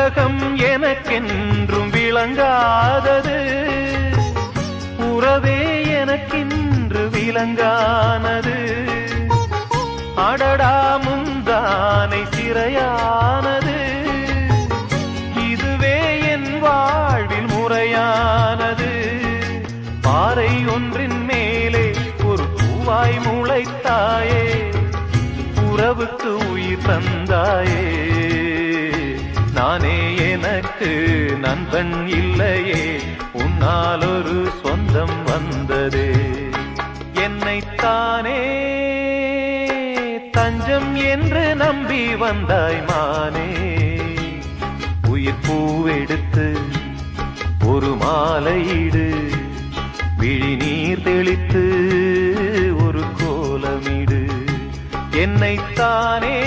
உலகம் எனக்கென்றும் விளங்காதது, உறவே எனக்கென்று விளங்கானது. அடடா முந்தானை சிறையானது, இதுவே என் வாழ்வில் முறையானது. பாறை ஒன்றின் மேலே ஒரு பூவாய் முளைத்தாயே, உறவுக்கு உயிர் தந்தாயே. நானே எனக்கு நண்பன் இல்லையே, உன்னால் ஒரு சொந்தம் வந்ததே. என்னைத்தானே தஞ்சம் என்று நம்பி வந்தாய் மானே. உயிர் பூவெடுத்து ஒரு மாலையிடு, விழி நீர் தெளித்து ஒரு கோலமிடு. என்னைத்தானே